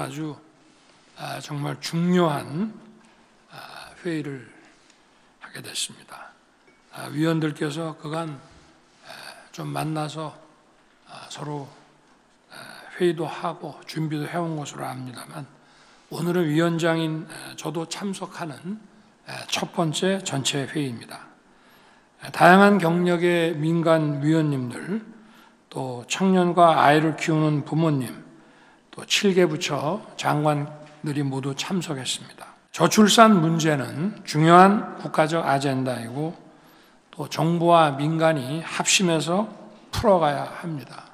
아주 정말 중요한 회의를 하게 됐습니다. 위원들께서 그간 좀 만나서 서로 회의도 하고 준비도 해온 것으로 압니다만, 오늘은 위원장인 저도 참석하는 첫 번째 전체 회의입니다. 다양한 경력의 민간 위원님들, 또 청년과 아이를 키우는 부모님, 또 7개 부처 장관들이 모두 참석했습니다. 저출산 문제는 중요한 국가적 아젠다이고 또 정부와 민간이 합심해서 풀어가야 합니다.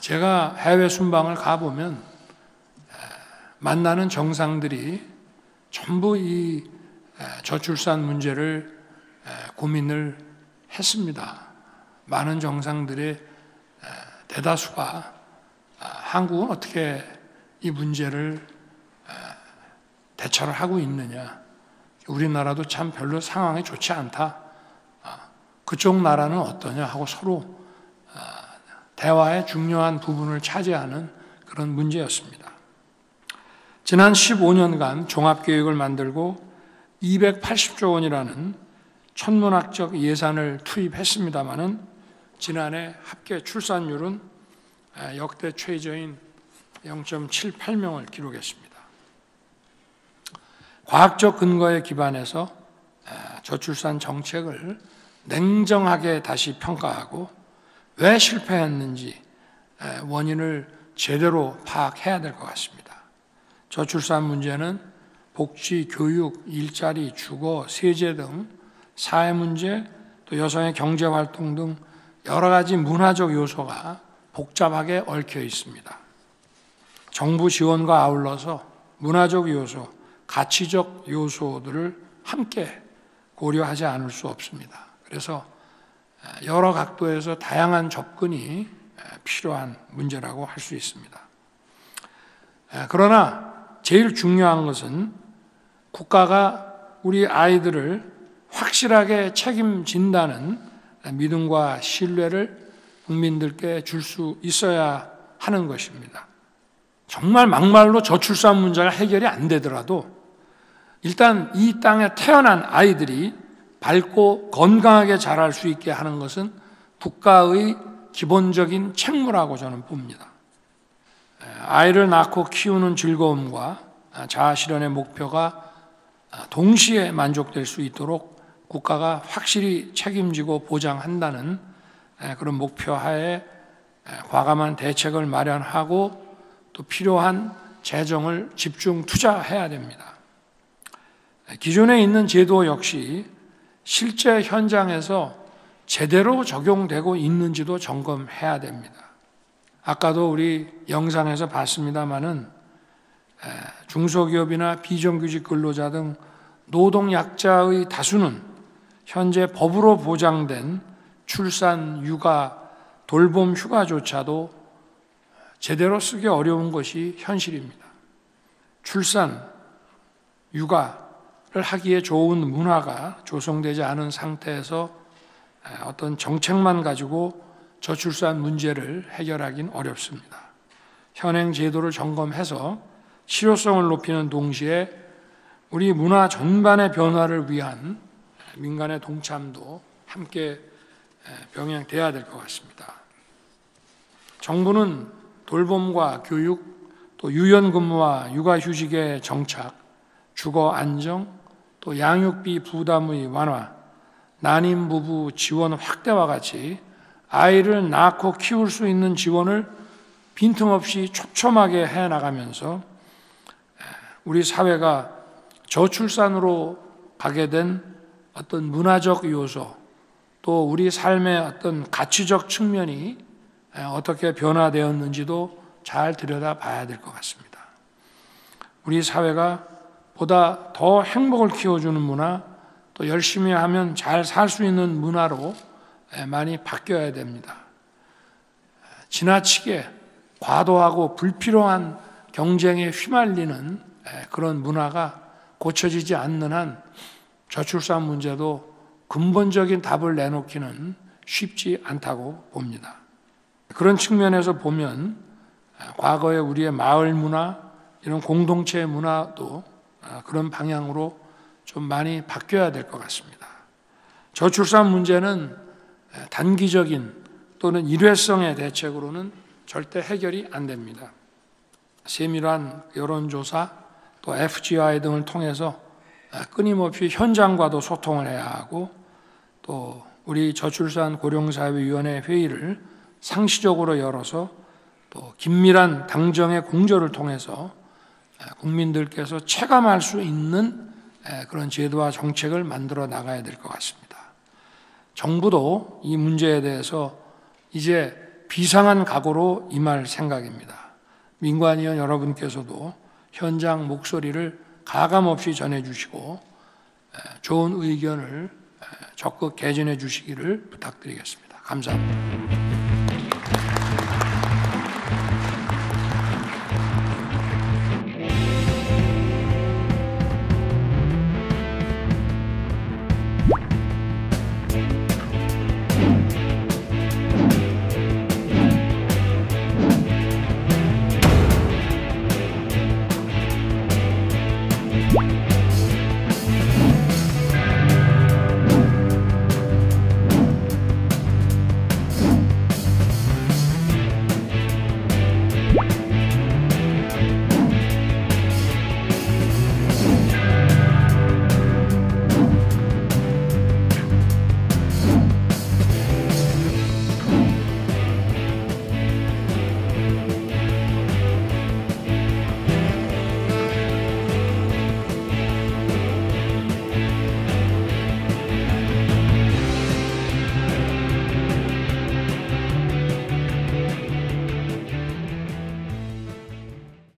제가 해외 순방을 가보면 만나는 정상들이 전부 이 저출산 문제를 고민을 했습니다. 많은 정상들의 대다수가 한국은 어떻게 이 문제를 대처를 하고 있느냐, 우리나라도 참 별로 상황이 좋지 않다, 그쪽 나라는 어떠냐 하고 서로 대화의 중요한 부분을 차지하는 그런 문제였습니다. 지난 15년간 종합계획을 만들고 280조 원이라는 천문학적 예산을 투입했습니다마는 지난해 합계 출산율은 역대 최저인 0.78명을 기록했습니다. 과학적 근거에 기반해서 저출산 정책을 냉정하게 다시 평가하고 왜 실패했는지 원인을 제대로 파악해야 될 것 같습니다. 저출산 문제는 복지, 교육, 일자리, 주거, 세제 등 사회 문제, 또 여성의 경제활동 등 여러 가지 문화적 요소가 복잡하게 얽혀 있습니다. 정부 지원과 아울러서 문화적 요소, 가치적 요소들을 함께 고려하지 않을 수 없습니다. 그래서 여러 각도에서 다양한 접근이 필요한 문제라고 할 수 있습니다. 그러나 제일 중요한 것은 국가가 우리 아이들을 확실하게 책임진다는 믿음과 신뢰를 국민들께 줄 수 있어야 하는 것입니다. 정말 막말로 저출산 문제가 해결이 안 되더라도 일단 이 땅에 태어난 아이들이 밝고 건강하게 자랄 수 있게 하는 것은 국가의 기본적인 책무라고 저는 봅니다. 아이를 낳고 키우는 즐거움과 자아실현의 목표가 동시에 만족될 수 있도록 국가가 확실히 책임지고 보장한다는 그런 목표 하에 과감한 대책을 마련하고 또 필요한 재정을 집중 투자해야 됩니다. 기존에 있는 제도 역시 실제 현장에서 제대로 적용되고 있는지도 점검해야 됩니다. 아까도 우리 영상에서 봤습니다마는 중소기업이나 비정규직 근로자 등 노동약자의 다수는 현재 법으로 보장된 출산, 육아, 돌봄 휴가조차도 제대로 쓰기 어려운 것이 현실입니다. 출산, 육아를 하기에 좋은 문화가 조성되지 않은 상태에서 어떤 정책만 가지고 저출산 문제를 해결하기는 어렵습니다. 현행 제도를 점검해서 실효성을 높이는 동시에 우리 문화 전반의 변화를 위한 민간의 동참도 함께 병행돼야 될 것 같습니다. 정부는 돌봄과 교육, 또 유연근무와 육아휴직의 정착, 주거 안정, 또 양육비 부담의 완화, 난임 부부 지원 확대와 같이 아이를 낳고 키울 수 있는 지원을 빈틈없이 촘촘하게 해나가면서 우리 사회가 저출산으로 가게 된 어떤 문화적 요소, 또 우리 삶의 어떤 가치적 측면이 어떻게 변화되었는지도 잘 들여다봐야 될 것 같습니다. 우리 사회가 보다 더 행복을 키워주는 문화, 또 열심히 하면 잘 살 수 있는 문화로 많이 바뀌어야 됩니다. 지나치게 과도하고 불필요한 경쟁에 휘말리는 그런 문화가 고쳐지지 않는 한 저출산 문제도 근본적인 답을 내놓기는 쉽지 않다고 봅니다. 그런 측면에서 보면 과거의 우리의 마을 문화, 이런 공동체 문화도 그런 방향으로 좀 많이 바뀌어야 될 것 같습니다. 저출산 문제는 단기적인 또는 일회성의 대책으로는 절대 해결이 안 됩니다. 세밀한 여론조사, 또 FGI 등을 통해서 끊임없이 현장과도 소통을 해야 하고, 또 우리 저출산 고령사회위원회 회의를 상시적으로 열어서 또 긴밀한 당정의 공조를 통해서 국민들께서 체감할 수 있는 그런 제도와 정책을 만들어 나가야 될 것 같습니다. 정부도 이 문제에 대해서 이제 비상한 각오로 임할 생각입니다. 민관위원 여러분께서도 현장 목소리를 가감없이 전해주시고 좋은 의견을 적극 개진해 주시기를 부탁드리겠습니다. 감사합니다. you